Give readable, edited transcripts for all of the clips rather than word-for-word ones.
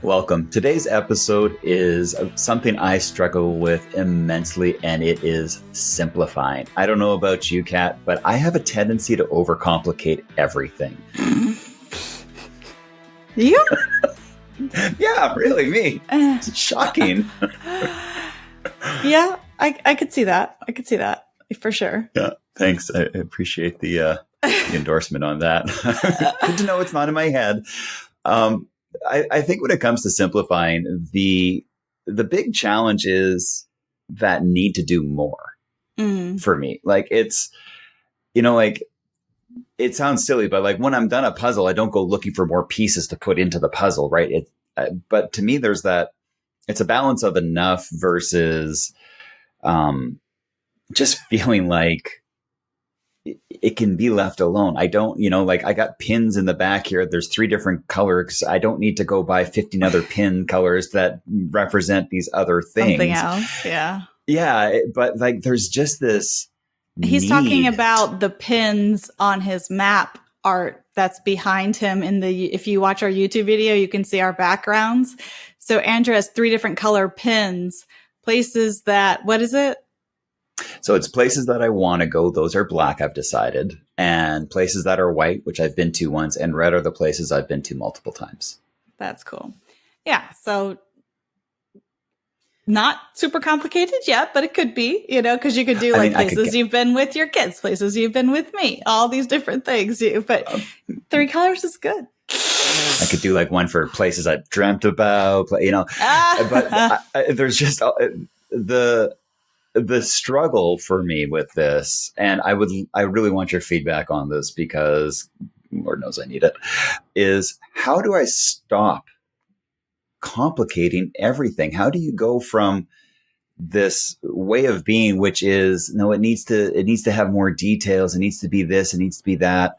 Welcome. Today's episode is something I struggle with immensely, and it is simplifying. I don't know about you, Kat, but I have a tendency to overcomplicate everything. You? Yeah, really, me. It's shocking. Yeah, I could see that. I could see that for sure. Yeah, thanks. I appreciate the endorsement on that. Good to know it's not in my head. I think when it comes to simplifying, the big challenge is that need to do more for me. Like it's, like it sounds silly, but like when I'm done a puzzle, I don't go looking for more pieces to put into the puzzle, right? But to me, there's that. It's a balance of enough versus just feeling like it can be left alone. I don't, like I got pins in the back here. There's 3 different colors. I don't need to go buy 15 other pin colors that represent these other things. Something else. Yeah. Yeah. But like, there's just this. He's talking about the pins on his map art that's behind him if you watch our YouTube video, you can see our backgrounds. So Andrew has 3 different color pins, places that, what is it? So it's places that I want to go. Those are black, I've decided. And places that are white, which I've been to once, and red are the places I've been to multiple times. That's cool. Yeah. So not super complicated yet, but it could be, because you could do places you've been with your kids, places you've been with me, all these different things. But 3 colors is good. I could do like one for places I've dreamt about, but there's just the struggle for me with this, and I really want your feedback on this because Lord knows I need it, is how do I stop complicating everything? How do you go from this way of being, which is, no, it needs to have more details. It needs to be this, it needs to be that,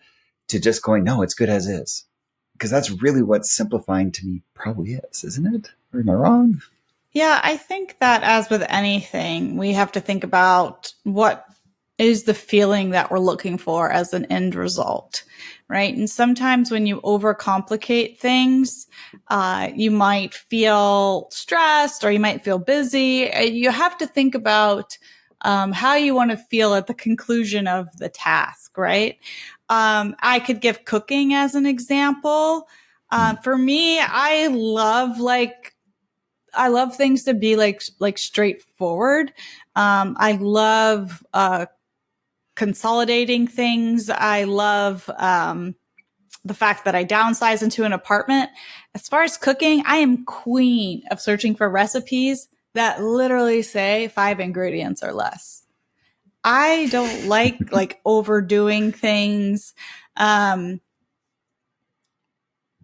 to just going, no, it's good as is. Because that's really what simplifying to me probably is, isn't it? Or am I wrong? Yeah, I think that as with anything, we have to think about what is the feeling that we're looking for as an end result, right? And sometimes when you overcomplicate things, you might feel stressed or you might feel busy. You have to think about how you want to feel at the conclusion of the task, right? I could give cooking as an example. For me, I love things to be like straightforward. I love consolidating things. I love the fact that I downsize into an apartment. As far as cooking, I am queen of searching for recipes that literally say 5 ingredients or less. I don't like overdoing things.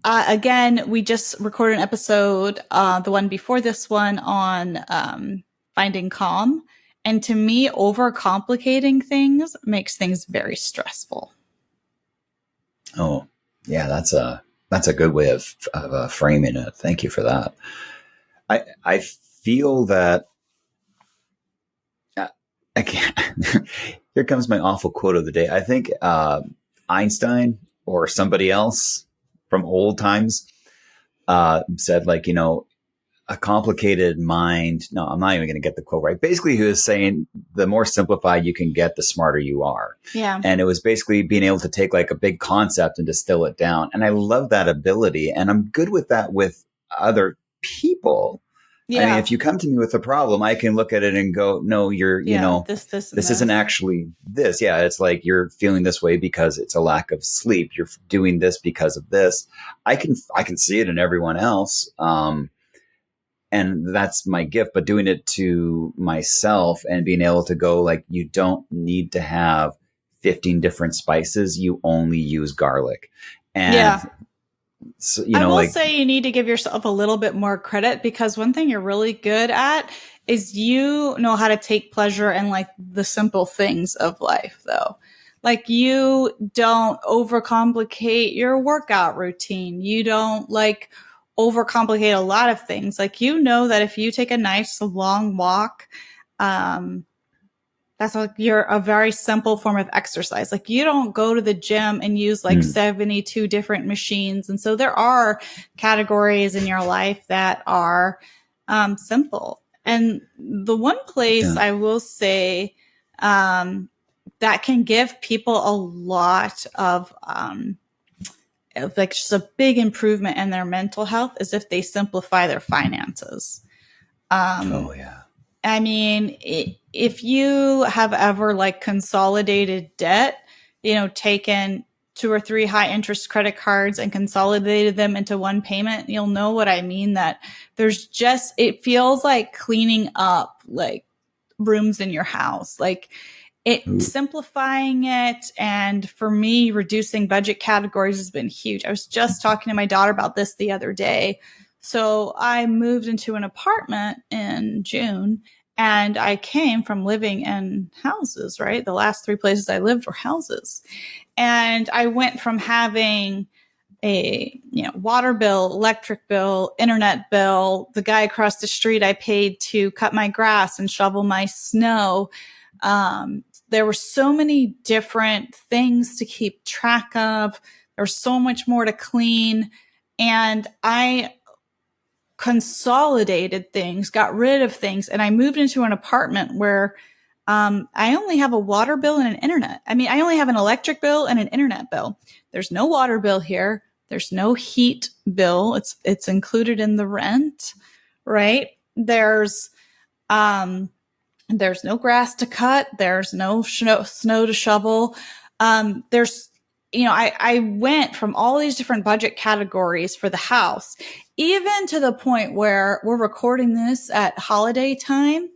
Again, we just recorded an episode, the one before this one, on finding calm. And to me, overcomplicating things makes things very stressful. Oh, yeah, that's a good way of framing it. Thank you for that. I feel that I can't. Here comes my awful quote of the day. I think Einstein or somebody else from old times said, a complicated mind. No, I'm not even going to get the quote right. Basically, he was saying the more simplified you can get, the smarter you are. Yeah. And it was basically being able to take like a big concept and distill it down. And I love that ability. And I'm good with that with other people. Yeah. I mean, if you come to me with a problem, I can look at it and go, no, this isn't actually this. Yeah. It's like you're feeling this way because it's a lack of sleep. You're doing this because of this. I can see it in everyone else. And that's my gift, but doing it to myself and being able to go like, you don't need to have 15 different spices. You only use garlic. And yeah. So, I will say you need to give yourself a little bit more credit, because one thing you're really good at is you know how to take pleasure in like the simple things of life, though. Like you don't overcomplicate your workout routine. You don't overcomplicate a lot of things. Like, that if you take a nice long walk, that that's like you're a very simple form of exercise. Like you don't go to the gym and use like 72 different machines. And so there are categories in your life that are simple. And the one place I will say that can give people a lot of like just a big improvement in their mental health is if they simplify their finances. Oh yeah. I mean, if you have ever like consolidated debt, taken 2 or 3 high interest credit cards and consolidated them into one payment, you'll know what I mean. That it feels like cleaning up like rooms in your house. Like simplifying it. And for me, reducing budget categories has been huge. I was just talking to my daughter about this the other day. So I moved into an apartment in June, and I came from living in houses, right? The last 3 places I lived were houses. And I went from having a water bill, electric bill, internet bill, the guy across the street I paid to cut my grass and shovel my snow. There were so many different things to keep track of. There was so much more to clean. And I consolidated things, got rid of things, and I moved into an apartment where I only have a water bill and an internet. I mean, I only have an electric bill and an internet bill. There's no water bill here. There's no heat bill. It's included in the rent, right? There's no grass to cut. There's no snow to shovel. I went from all these different budget categories for the house, even to the point where we're recording this at holiday time.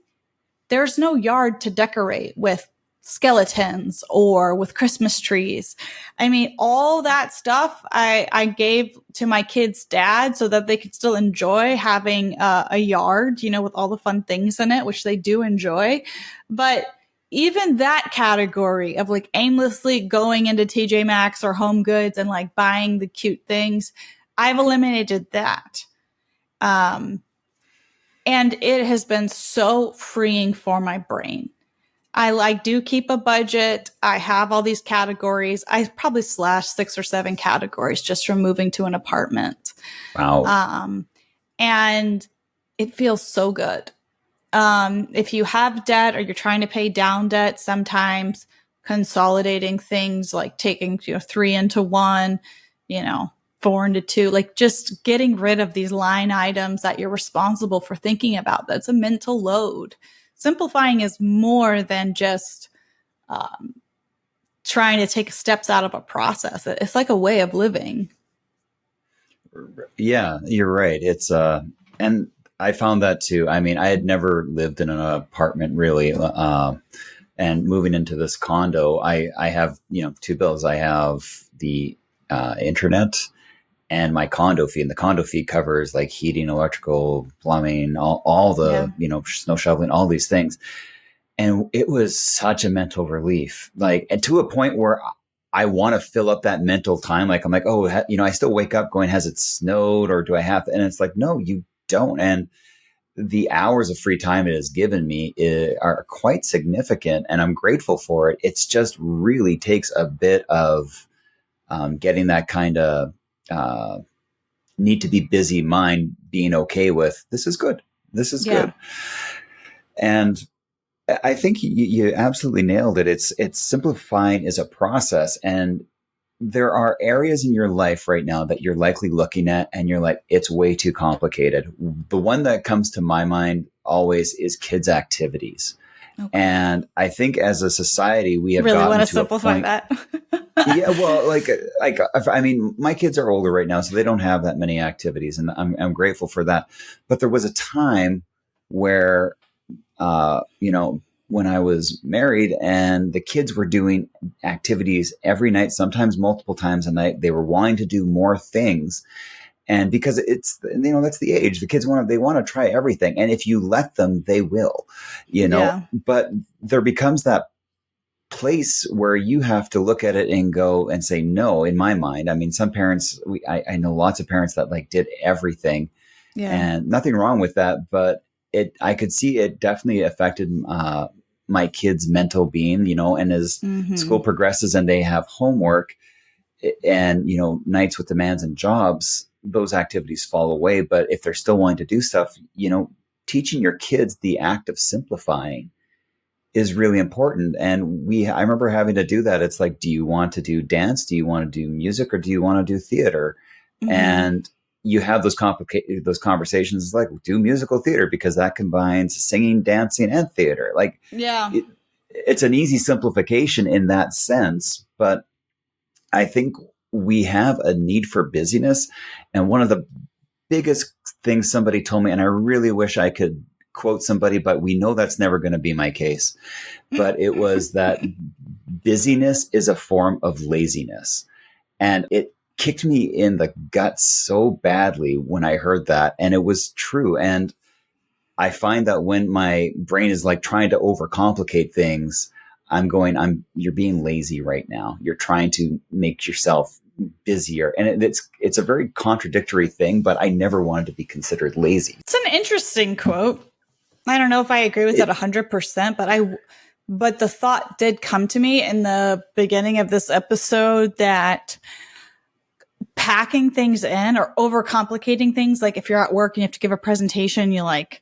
There's no yard to decorate with skeletons or with Christmas trees. I mean, all that stuff I gave to my kids' dad so that they could still enjoy having a yard, with all the fun things in it, which they do enjoy. But even that category of like aimlessly going into TJ Maxx or Home Goods and like buying the cute things, I've eliminated that. And it has been so freeing for my brain. I do keep a budget. I have all these categories. I probably slashed 6 or 7 categories just from moving to an apartment. Wow. And it feels so good. If you have debt or you're trying to pay down debt, sometimes consolidating things like taking 3 into 1, 4 into 2, like just getting rid of these line items that you're responsible for thinking about. That's a mental load. Simplifying is more than just trying to take steps out of a process. It's like a way of living. Yeah, you're right. It's and I found that too. I mean, I had never lived in an apartment really, and moving into this condo, I have 2 bills. I have the internet and my condo fee, and the condo fee covers like heating, electrical, plumbing, all the snow shoveling, all these things. And it was such a mental relief, like, and to a point where I want to fill up that mental time. Like I'm like, oh, I still wake up going, has it snowed, or do I have to? And it's like, no, you don't. And the hours of free time it has given me are quite significant, and I'm grateful for it. It's just really takes a bit of getting that kind of need to be busy mind being okay with this is good. This is good. And I think you absolutely nailed it. It's simplifying is a process, and there are areas in your life right now that you're likely looking at and you're like, it's way too complicated. The one that comes to my mind always is kids' activities. Okay. And I think as a society, we have really gotten want to to simplify that. Yeah, well, like I mean, my kids are older right now, so they don't have that many activities, and I'm grateful for that. But there was a time where, when I was married and the kids were doing activities every night, sometimes multiple times a night, they were wanting to do more things. And because it's, that's the age, the kids want to try everything. And if you let them, they will, but there becomes that place where you have to look at it and go and say, no, in my mind. I mean, some parents, I know lots of parents that like did everything and nothing wrong with that, but I could see it definitely affected my kids' mental being, and as school progresses and they have homework and, nights with demands and jobs, those activities fall away. But if they're still wanting to do stuff, teaching your kids the act of simplifying is really important. And I remember having to do that. It's like, do you want to do dance? Do you want to do music, or do you want to do theater? And you have those conversations. It's like, do musical theater, because that combines singing, dancing, and theater. Like, it's an easy simplification in that sense. But I think we have a need for busyness. And one of the biggest things somebody told me, and I really wish I could quote somebody, but we know that's never going to be my case. But it was that busyness is a form of laziness. And it kicked me in the gut so badly when I heard that. And it was true. And I find that when my brain is like trying to overcomplicate things, you're being lazy right now. You're trying to make yourself busier. And it's a very contradictory thing, but I never wanted to be considered lazy. It's an interesting quote. I don't know if I agree with it 100%, but the thought did come to me in the beginning of this episode that packing things in or overcomplicating things, like if you're at work and you have to give a presentation, you like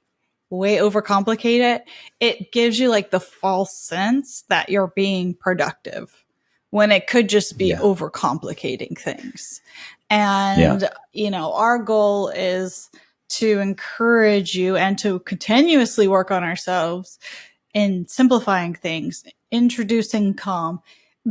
way overcomplicate it. It gives you like the false sense that you're being productive when it could just be overcomplicating things. And, our goal is to encourage you and to continuously work on ourselves in simplifying things, introducing calm,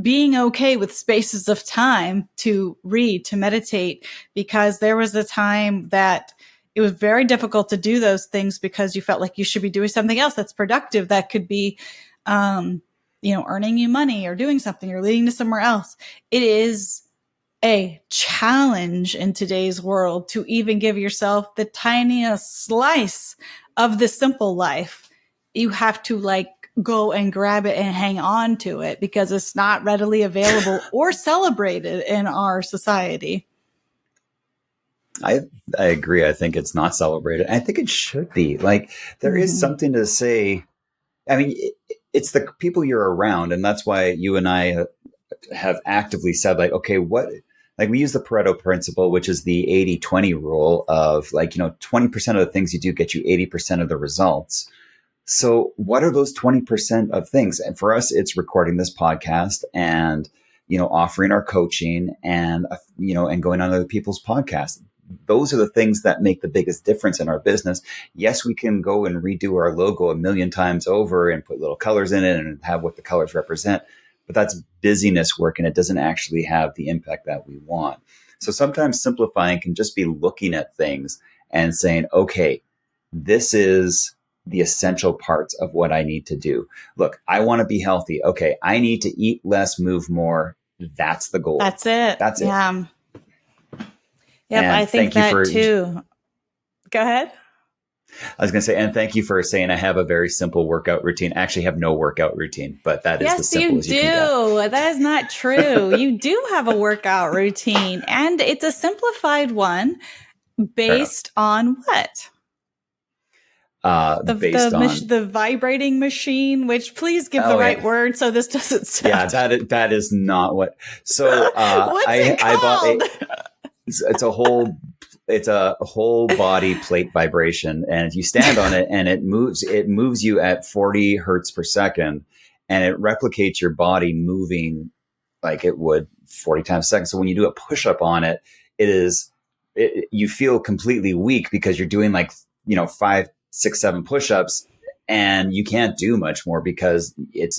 being okay with spaces of time to read, to meditate, because there was a time that it was very difficult to do those things because you felt like you should be doing something else that's productive, that could be, earning you money or doing something or leading to somewhere else. It is a challenge in today's world to even give yourself the tiniest slice of the simple life. You have to go and grab it and hang on to it because it's not readily available or celebrated in our society. I agree. I think it's not celebrated. I think it should be. Like, there is something to say. I mean, it's the people you're around. And that's why you and I have actively said, like, okay, we use the Pareto principle, which is the 80-20 rule of 20% of the things you do get you 80% of the results. So what are those 20% of things? And for us, it's recording this podcast and, offering our coaching and, and going on other people's podcasts. Those are the things that make the biggest difference in our business. Yes, we can go and redo our logo 1,000,000 times over and put little colors in it and have what the colors represent. But that's busyness work, and it doesn't actually have the impact that we want. So sometimes simplifying can just be looking at things and saying, okay, this is the essential parts of what I need to do. Look, I want to be healthy. Okay, I need to eat less, move more. That's the goal. That's it. That's it. Yeah. Yep, I think that too. Go ahead. I was going to say, and thank you for saying I have a very simple workout routine. I actually have no workout routine, but that is the simplest you can get. Yes, you do. That is not true. You do have a workout routine, and it's a simplified one based on what? The vibrating machine, which please give the right word so this doesn't sound. Yeah, that is not what. So What's it called? It's a whole body plate vibration, and you stand on it and it moves you at 40 hertz per second, and it replicates your body moving like it would 40 times a second. So when you do a push up on it, you feel completely weak because you're doing 5, 6, 7 push-ups, and you can't do much more because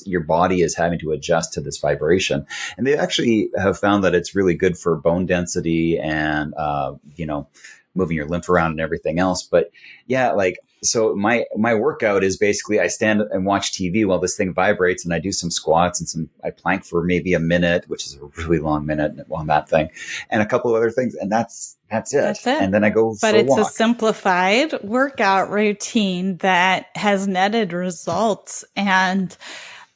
your body is having to adjust to this vibration. And they actually have found that it's really good for bone density and, moving your lymph around and everything else. But yeah, so my workout is basically I stand and watch TV while this thing vibrates, and I do some squats and I plank for maybe a minute, which is a really long minute on that thing, and a couple of other things. And that's it. That's it. And then I go for a walk. But it's a simplified workout routine that has netted results. And,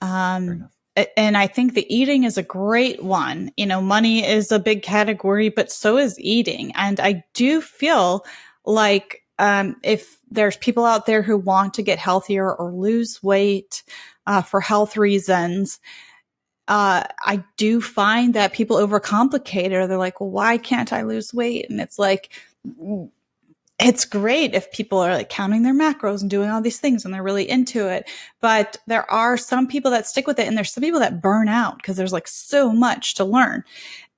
and I think the eating is a great one. Money is a big category, but so is eating. And I do feel like if there's people out there who want to get healthier or lose weight for health reasons, I do find that people overcomplicate it, or they're like, well, why can't I lose weight? And it's like, it's great if people are like counting their macros and doing all these things and they're really into it. But there are some people that stick with it, and there's some people that burn out because there's like so much to learn.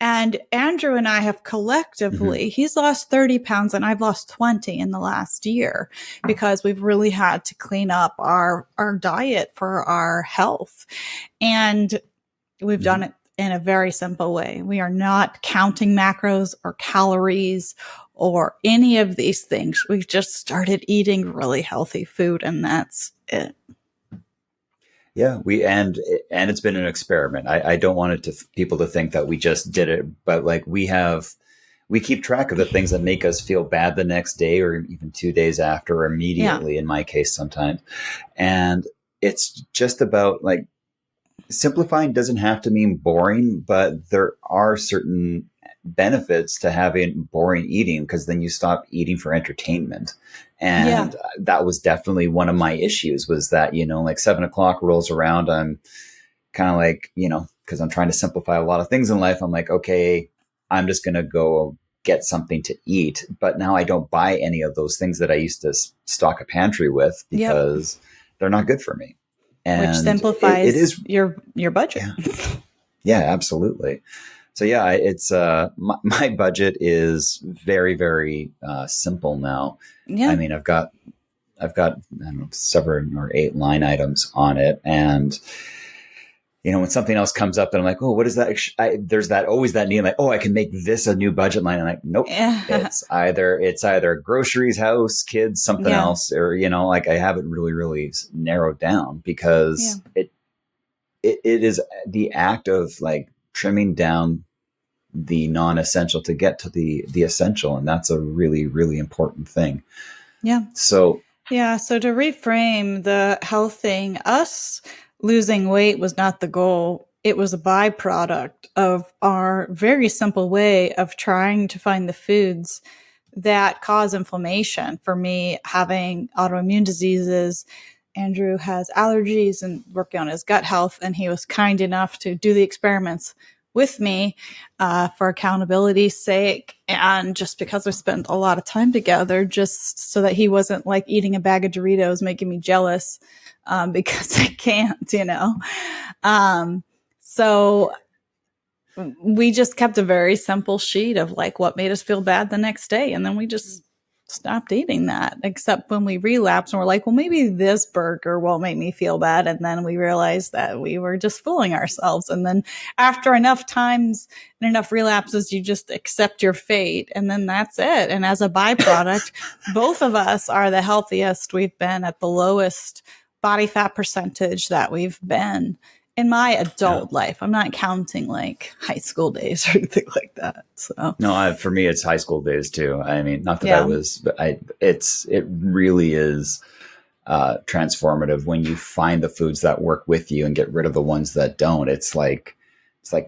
And Andrew and I have collectively, he's lost 30 pounds and I've lost 20 in the last year, because we've really had to clean up our diet for our health. And we've done it in a very simple way. We are not counting macros or calories or any of these things. We've just started eating really healthy food, and that's it. Yeah, and it's been an experiment. I don't want it to people to think that we just did it, but like we keep track of the things that make us feel bad the next day, or even 2 days after, or immediately, in my case sometimes. And it's just about like, simplifying doesn't have to mean boring, but there are certain benefits to having boring eating, because then you stop eating for entertainment. And that was definitely one of my issues, was that, like 7 o'clock rolls around, I'm kind of like, because I'm trying to simplify a lot of things in life. I'm like, okay, I'm just going to go get something to eat. But now I don't buy any of those things that I used to stock a pantry with, because they're not good for me. And which simplifies it is your budget. Yeah, absolutely. So yeah, it's my budget is very, very simple now. Yeah. I mean, I've got I don't know, 7 or 8 line items on it, and when something else comes up, and I'm like, oh, what is that? There's always that need, like, oh, I can make this a new budget line. And I'm like, nope, it's either groceries, house, kids, something else, or like I haven't really narrowed down, because it is the act of like trimming down the non-essential to get to the essential, and that's a really, really important thing. Yeah. So to reframe the health thing, us losing weight was not the goal. It was a byproduct of our very simple way of trying to find the foods that cause inflammation. For me, having autoimmune diseases, Andrew has allergies and working on his gut health, and he was kind enough to do the experiments with me for accountability's sake, and just because we spent a lot of time together, just so that he wasn't like eating a bag of Doritos making me jealous, because I can't, so we just kept a very simple sheet of like what made us feel bad the next day, and then we just stopped eating that, except when we relapsed and we're like, well, maybe this burger won't make me feel bad. And then we realized that we were just fooling ourselves. And then after enough times and enough relapses, you just accept your fate. And then that's it. And as a byproduct, both of us are the healthiest we've been, at the lowest body fat percentage that we've been in my adult life. I'm not counting like high school days or anything like that. So no, for me, it's high school days too. I mean, not that I was, but it really is transformative when you find the foods that work with you and get rid of the ones that don't. It's like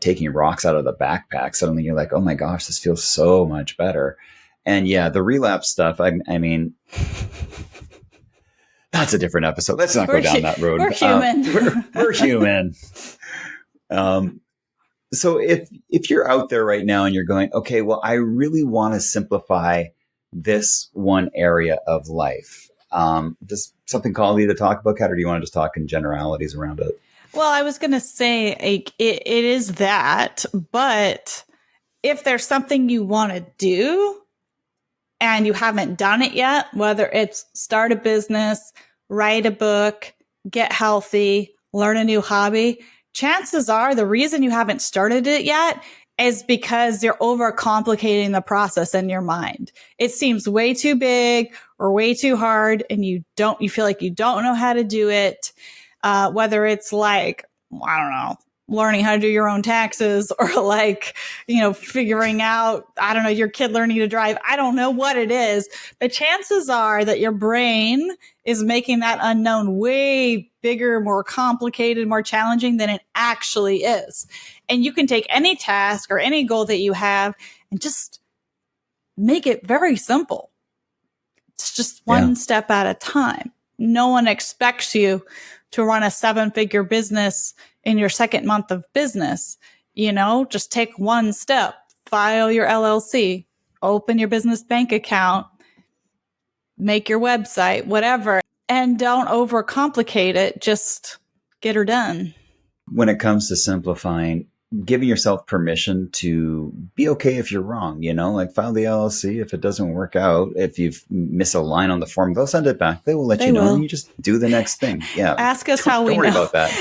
taking rocks out of the backpack. Suddenly you're like, oh my gosh, this feels so much better. And yeah, the relapse stuff, I mean, that's a different episode. Let's not go down that road. We're human. We're human. So if you're out there right now and you're going, okay, well, I really want to simplify this one area of life. Does something call you to talk about, Kat, or do you want to just talk in generalities around it? Well, I was going to say it is that, but if there's something you want to do and you haven't done it yet, whether it's start a business, write a book, get healthy, learn a new hobby, chances are the reason you haven't started it yet is because you're overcomplicating the process in your mind. It seems way too big or way too hard, and you feel like you don't know how to do it. Whether it's like, I don't know, learning how to do your own taxes, or like, figuring out, I don't know, your kid learning to drive. I don't know what it is, but chances are that your brain is making that unknown way bigger, more complicated, more challenging than it actually is. And you can take any task or any goal that you have and just make it very simple It's just one step at a time. No one expects you to run a 7-figure business in your second month of business. Just take one step, file your LLC, open your business bank account, make your website, whatever, and don't overcomplicate it. Just get her done. When it comes to simplifying, giving yourself permission to be okay if you're wrong, like file the LLC. If it doesn't work out, if you miss a line on the form, they'll send it back. They will let you know, and you just do the next thing. Yeah. Ask us how we know. Don't worry about that.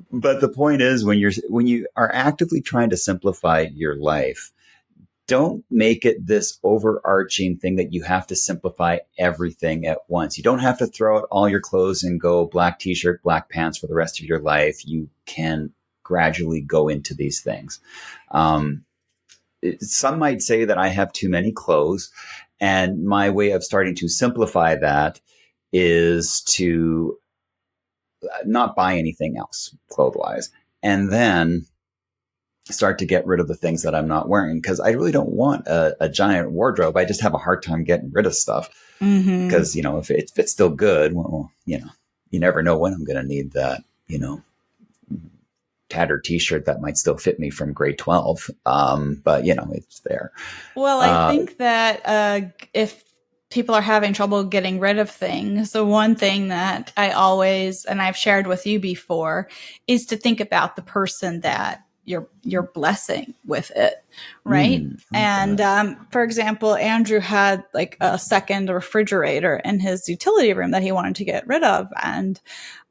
But the point is, when you are actively trying to simplify your life, don't make it this overarching thing that you have to simplify everything at once. You don't have to throw out all your clothes and go black t-shirt, black pants for the rest of your life. You can gradually go into these things. Some might say that I have too many clothes, and my way of starting to simplify that is to not buy anything else clothes-wise, and then start to get rid of the things that I'm not wearing, because I really don't want a giant wardrobe. I just have a hard time getting rid of stuff because, if it's still good, well, you never know when I'm going to need that, tattered t-shirt that might still fit me from grade 12. But it's there. Well, I think that if people are having trouble getting rid of things, the one thing that I always, and I've shared with you before, is to think about the person that you're blessing with it, right? Okay. And for example, Andrew had like a second refrigerator in his utility room that he wanted to get rid of, and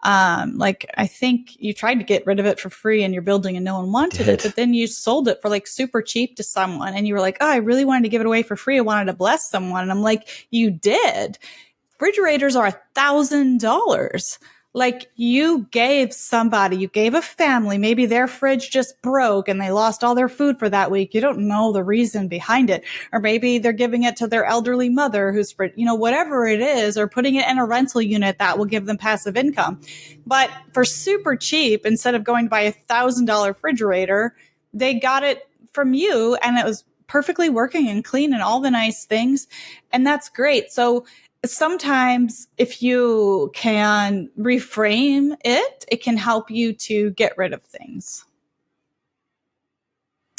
I think you tried to get rid of it for free in your building and no one wanted it, but then you sold it for like super cheap to someone, and you were like, oh, I really wanted to give it away for free. I wanted to bless someone. And I'm like, you did. Refrigerators are $1,000. Like, you gave a family, maybe their fridge just broke and they lost all their food for that week. You don't know the reason behind it. Or maybe they're giving it to their elderly mother who's, whatever it is, or putting it in a rental unit that will give them passive income. But for super cheap, instead of going to buy $1,000 refrigerator, they got it from you, and it was perfectly working and clean and all the nice things. And that's great. So sometimes if you can reframe it, it can help you to get rid of things.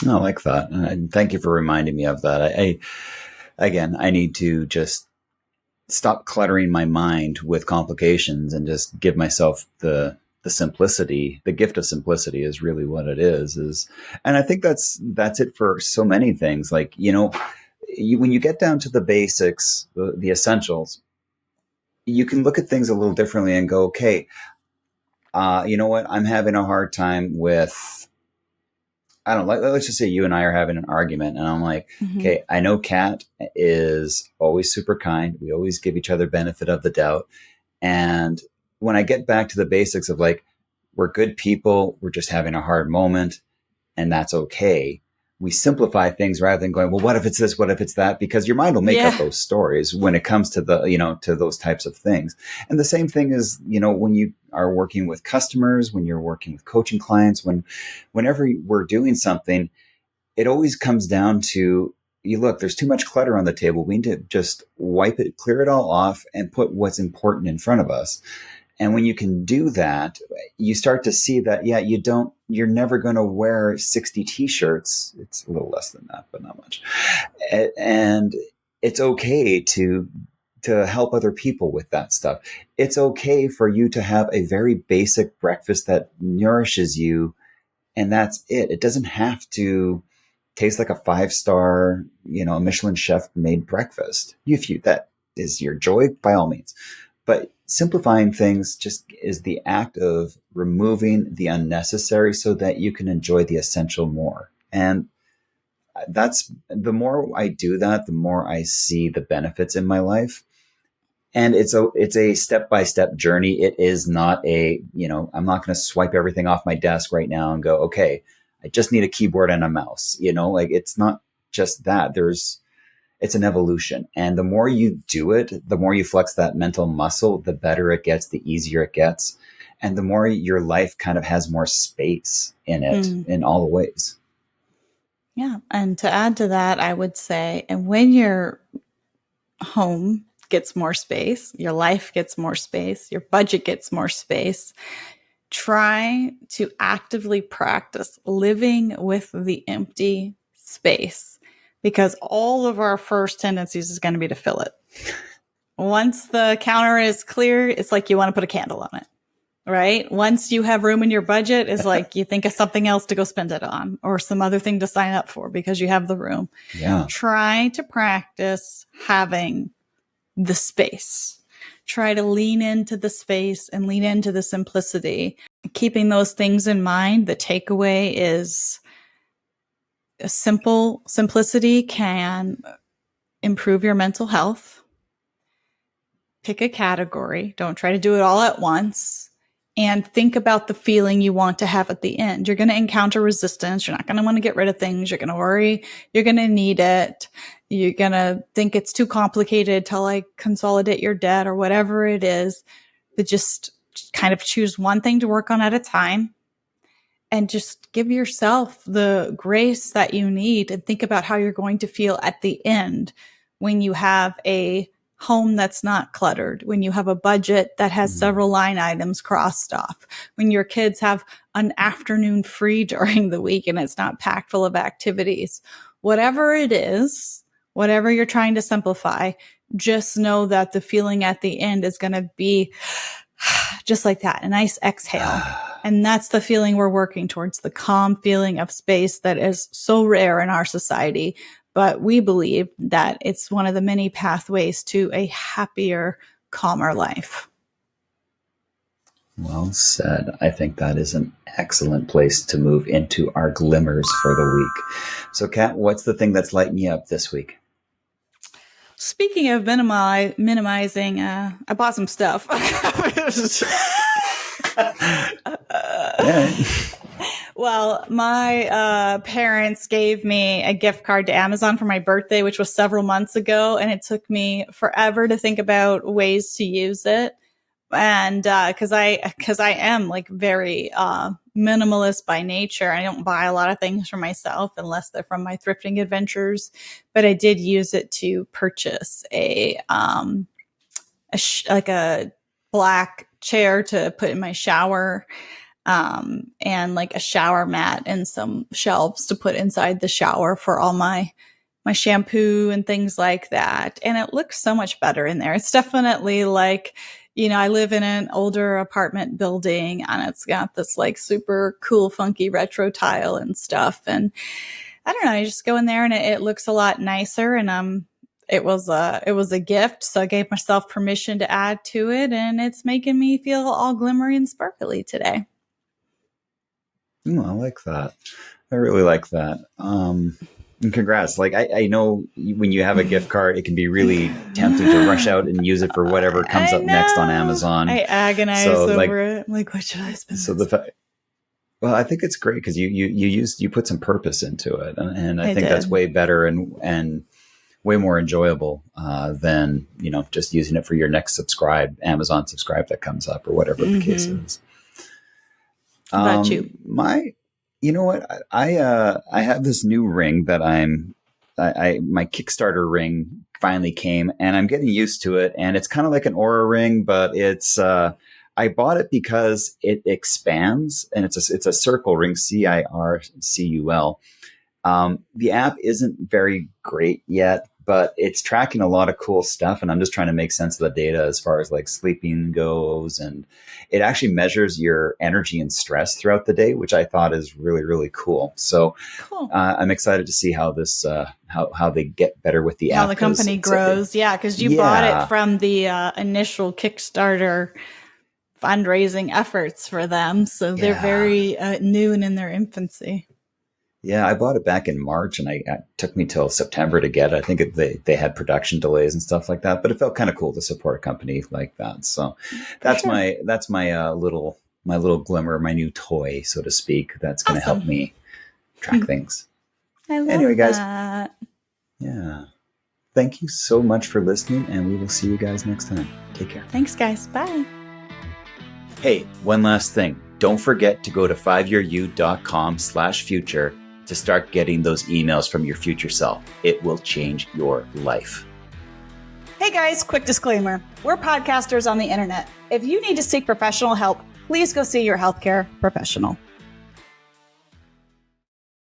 I like that. And thank you for reminding me of that. I need to just stop cluttering my mind with complications and just give myself the simplicity. The gift of simplicity is really what it is. And I think that's it for so many things. Like, when you get down to the basics, the essentials, you can look at things a little differently and go, okay, you know what? I'm having a hard time with, I don't know, let's just say you and I are having an argument, and I'm like, okay, I know Kat is always super kind. We always give each other benefit of the doubt. And when I get back to the basics of like, we're good people, we're just having a hard moment, and that's okay. We simplify things rather than going, well, what if it's this? What if it's that? Because your mind will make up those stories when it comes to to those types of things. And the same thing is, when you are working with customers, when you're working with coaching clients, whenever we're doing something, it always comes down to, look, there's too much clutter on the table. We need to just wipe it, clear it all off, and put what's important in front of us. And when you can do that, you start to see that, you're never going to wear 60 t-shirts. It's a little less than that, but not much. And it's okay to help other people with that stuff. It's okay for you to have a very basic breakfast that nourishes you, and that's it. It doesn't have to taste like a 5-star, Michelin chef made breakfast. If that is your joy, by all means. But simplifying things just is the act of removing the unnecessary so that you can enjoy the essential more. And that's, the more I do that, the more I see the benefits in my life. And it's a step-by-step journey. It is not I'm not going to swipe everything off my desk right now and go, okay, I just need a keyboard and a mouse. It's not just that. It's an evolution. And the more you do it, the more you flex that mental muscle, the better it gets, the easier it gets. And the more your life kind of has more space in it in all the ways. Yeah. And to add to that, I would say, and when your home gets more space, your life gets more space, your budget gets more space, try to actively practice living with the empty space, because all of our first tendencies is going to be to fill it. Once the counter is clear, it's like you want to put a candle on it, right? Once you have room in your budget, it's like you think of something else to go spend it on or some other thing to sign up for because you have the room. Yeah. Try to practice having the space. Try to lean into the space and lean into the simplicity. Keeping those things in mind, the takeaway is simplicity can improve your mental health. Pick a category. Don't try to do it all at once. And think about the feeling you want to have at the end. You're going to encounter resistance. You're not going to want to get rid of things. You're going to worry. You're going to need it. You're going to think it's too complicated to like consolidate your debt or whatever it is. But just kind of choose one thing to work on at a time and just give yourself the grace that you need and think about how you're going to feel at the end when you have a home that's not cluttered, when you have a budget that has several line items crossed off, when your kids have an afternoon free during the week and it's not packed full of activities. Whatever it is, whatever you're trying to simplify, just know that the feeling at the end is going to be just like that, a nice exhale. And that's the feeling we're working towards, the calm feeling of space that is so rare in our society. But we believe that it's one of the many pathways to a happier, calmer life. Well said. I think that is an excellent place to move into our glimmers for the week. So, Kat, what's the thing that's lighting you up this week? Speaking of minimizing, I bought some stuff. Yeah. Well, my parents gave me a gift card to Amazon for my birthday, which was several months ago. And it took me forever to think about ways to use it. And because I am like very minimalist by nature. I don't buy a lot of things for myself unless they're from my thrifting adventures. But I did use it to purchase a black chair to put in my shower, and like a shower mat and some shelves to put inside the shower for all my shampoo and things like that. And it looks so much better in there. It's definitely like, I live in an older apartment building and it's got this like super cool, funky retro tile and stuff. And I don't know, I just go in there and it looks a lot nicer. And it was a gift. So I gave myself permission to add to it, and it's making me feel all glimmery and sparkly today. I like that. I really like that. And congrats. Like, I know when you have a gift card, it can be really tempting to rush out and use it for whatever comes up next on Amazon. I agonize over it. I'm like, what should I spend? So well, I think it's great because you put some purpose into it, and I think that's way better and way more enjoyable than just using it for your next Amazon subscribe that comes up or whatever the case is. How about you? You know what? I have this new ring that my Kickstarter ring finally came, and I'm getting used to it. And it's kind of like an Aura ring, but it's I bought it because it expands, and it's a circle ring, CIRCUL. The app isn't very great yet, but it's tracking a lot of cool stuff. And I'm just trying to make sense of the data as far as like sleeping goes. And it actually measures your energy and stress throughout the day, which I thought is really, really cool. So cool. I'm excited to see how this, how they get better with the app. How the company grows. Because you bought it from the initial Kickstarter fundraising efforts for them. So they're very new and in their infancy. Yeah, I bought it back in March, and it took me till September to get it. I think they had production delays and stuff like that, but it felt kind of cool to support a company like that. So that's my little glimmer, my new toy, so to speak. That's going to help me track things. I love guys. That. Yeah. Thank you so much for listening, and we will see you guys next time. Take care. Thanks, guys. Bye. Hey, one last thing. Don't forget to go to 5yearyou.com/future to start getting those emails from your future self. It will change your life. Hey guys, quick disclaimer. We're podcasters on the internet. If you need to seek professional help, please go see your healthcare professional.